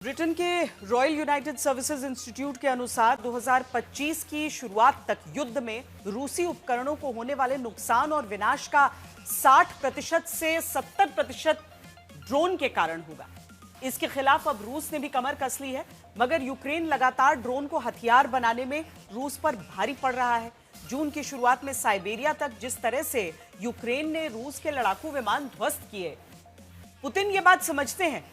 Britain के royal United services institute के अनुसार 2025 की शुरुआत तक युद्ध में रूसी उपकरणों को होने वाले नुकसान और विनाश का 60% से 70% ड्रोन के कारण होगा। इसके खिलाफ अब रूस ने भी कमर कस ली है, मगर यूक्रेन लगातार ड्रोन को हथियार बनाने में रूस पर भारी पड़ रहा है। जून की शुरुआत में साइबेरिया तक जिस तरह से यूक्रेन ने रूस के लड़ाकू विमान ध्वस्त किए, पुतिन ये बात समझते हैं,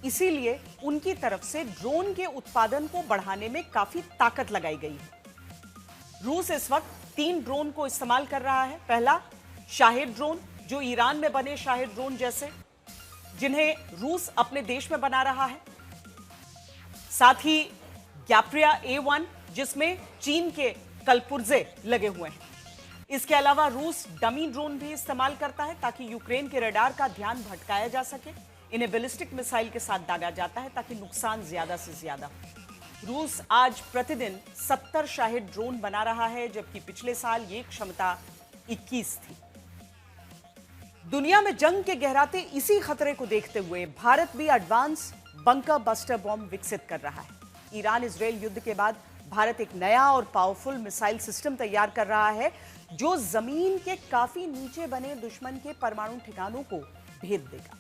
इसीलिए उनकी तरफ से ड्रोन के उत्पादन को बढ़ाने में काफी ताकत लगाई गई है। रूस इस वक्त 3 ड्रोन को इस्तेमाल कर रहा है। पहला, शाहिद ड्रोन, जो ईरान में बने शाहिद ड्रोन जैसे, जिन्हें रूस अपने देश में बना रहा है। साथ ही गैप्रिया A1, जिसमें चीन के कलपुर्जे लगे हुए हैं। इसके अलावा रूस डमी ड्रोन भी इस्तेमाल करता है ताकि यूक्रेन के रडार का ध्यान भटकाया जा सके। इन्हें बैलिस्टिक मिसाइल के साथ दागा जाता है ताकि नुकसान ज्यादा से ज्यादा हो। रूस आज प्रतिदिन 70 शाहिद ड्रोन बना रहा है, जबकि पिछले साल ये क्षमता 21 थी। दुनिया में जंग के गहराते इसी खतरे को देखते हुए भारत भी एडवांस बंकर बस्टर बॉम्ब विकसित कर रहा है। ईरान इजरायल युद्ध के बाद भारत एक नया और पावरफुल मिसाइल सिस्टम तैयार कर रहा है, जो जमीन के काफी नीचे बने दुश्मन के परमाणु ठिकानों को भेद देगा।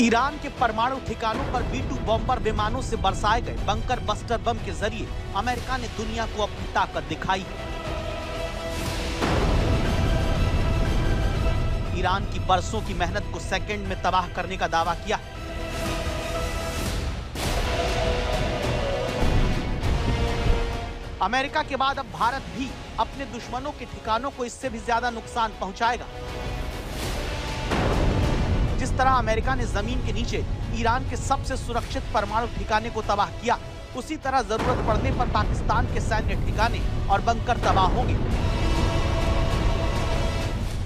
ईरान के परमाणु ठिकानों पर B-2 बॉम्बर विमानों से बरसाए गए बंकर बस्टर बम के जरिए अमेरिका ने दुनिया को अपनी ताकत दिखाई है। ईरान की बरसों की मेहनत को सेकंड में तबाह करने का दावा किया है। अमेरिका के बाद अब भारत भी अपने दुश्मनों के ठिकानों को इससे भी ज्यादा नुकसान पहुंचाएगा। जिस तरह अमेरिका ने जमीन के नीचे ईरान के सबसे सुरक्षित परमाणु ठिकाने को तबाह किया, उसी तरह जरूरत पड़ने पर पाकिस्तान के सैन्य ठिकाने और बंकर तबाह होंगे।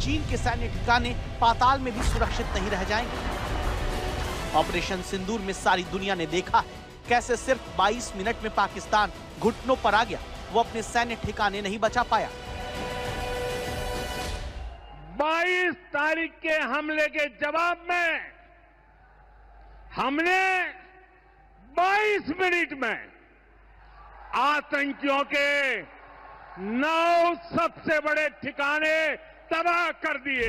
चीन के सैन्य ठिकाने पाताल में भी सुरक्षित नहीं रह जाएंगे। ऑपरेशन सिंदूर में सारी दुनिया ने देखा है कैसे सिर्फ 22 मिनट में पाकिस्तान घुटनों पर आ गया। वो अपने सैन्य ठिकाने नहीं बचा पाया। 22 तारीख के हमले के जवाब में हमने 22 मिनट में आतंकियों के 9 सबसे बड़े ठिकाने तबाह कर दिए।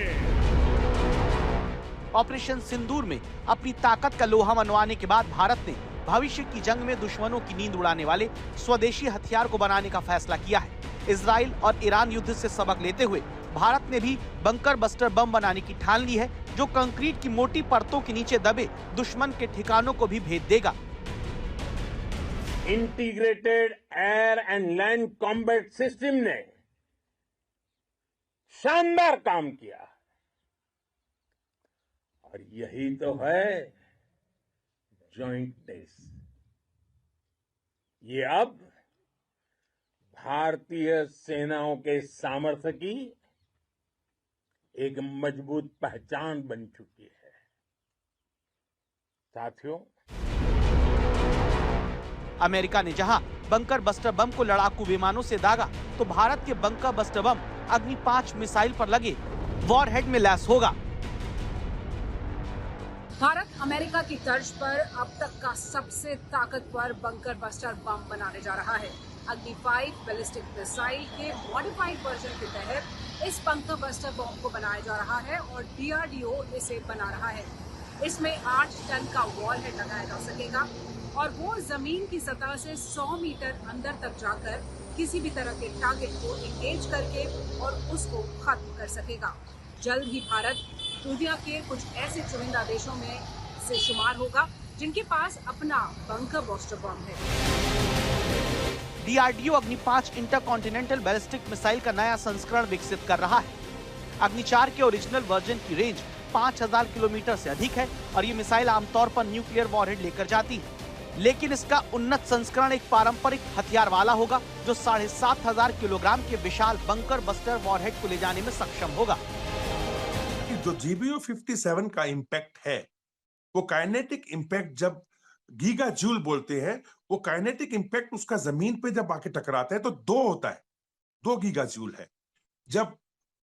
ऑपरेशन सिंदूर में अपनी ताकत का लोहा मनवाने के बाद भारत ने भविष्य की जंग में दुश्मनों की नींद उड़ाने वाले स्वदेशी हथियार को बनाने का फैसला किया है। इजराइल और ईरान युद्ध से सबक लेते हुए भारत ने भी बंकर बस्टर बम बनाने की ठान ली है, जो कंक्रीट की मोटी परतों के नीचे दबे दुश्मन के ठिकानों को भी भेद देगा। Integrated air and land combat system ने शानदार काम किया और यही तो है जॉइंटनेस। ये अब भारतीय सेनाओं के सामर्थ्य की एक मजबूत पहचान बन चुकी है। साथियों, अमेरिका ने जहां बंकर बस्टर बम को लड़ाकू विमानों से दागा, तो भारत के बंकर बस्टर बम अग्नि 5 मिसाइल पर लगे वॉरहेड में लैस होगा। भारत अमेरिका की तर्ज पर अब तक का सबसे ताकतवर बंकर बस्टर बम बनाने जा रहा है। अग्नि 5 बैलिस्टिक मिसाइल के मॉडिफाइड वर्जन के तहत इस बंकर बस्टर बम को बनाया जा रहा है और DRDO इसे बना रहा है। इसमें 8 टन का वॉरहेड लगाया जा सकेगा और वो जमीन की सतह से 100 मीटर अंदर तक जाकर किसी भी तरह के टारगेट को एंगेज करके और उसको खत्म कर सकेगा। जल्द ही भारत दुनिया के कुछ ऐसे चुनिंदा देशों में से शुमार होगा जिनके पास अपना बंकर बस्टर बम है। DRDO अग्नि 5 इंटरकॉन्टिनेंटल बैलिस्टिक मिसाइल का नया संस्करण विकसित कर रहा है। अग्नि 4 के ओरिजिनल वर्जन की रेंज 5000 किलोमीटर से अधिक है और ये मिसाइल आमतौर पर न्यूक्लियर वॉरहेड लेकर जाती है, लेकिन इसका उन्नत संस्करण एक पारंपरिक हथियार वाला होगा, जो 7500 किलोग्राम के विशाल बंकर बस्टर वॉरहेड को ले जाने में सक्षम होगा। जो GBU-57 का इम्पैक्ट है, वो काइनेटिक इम्पैक्ट, जब गीगा जूल बोलते हैं, वो काइनेटिक इम्पैक्ट उसका जमीन पे जब आके टकराता है तो 2 होता है, 2 गीगा जूल है। जब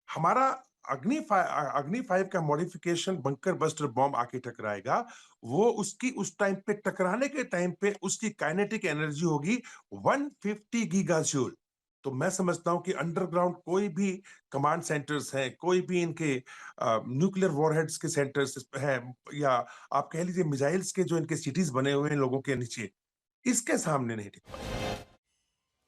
हमारा अग्नि 5 का मॉडिफिकेशन बंकर बस्टर बॉम्ब आके टकराएगा, वो उसकी उस टाइम पे टकराने के टाइम पे उसकी काइनेटिक एनर्जी होगी 150 गीगा जूल। तो मैं समझता हूँ कि अंडरग्राउंड कोई भी कमांड सेंटर्स हैं, कोई भी इनके न्यूक्लियर वॉरहेड्स के सेंटर्स हैं, या आप कह लीजिए मिसाइल्स के जो इनके सिटीज बने हुए हैं लोगों के नीचे, इसके सामने नहीं टिक पाएंगे।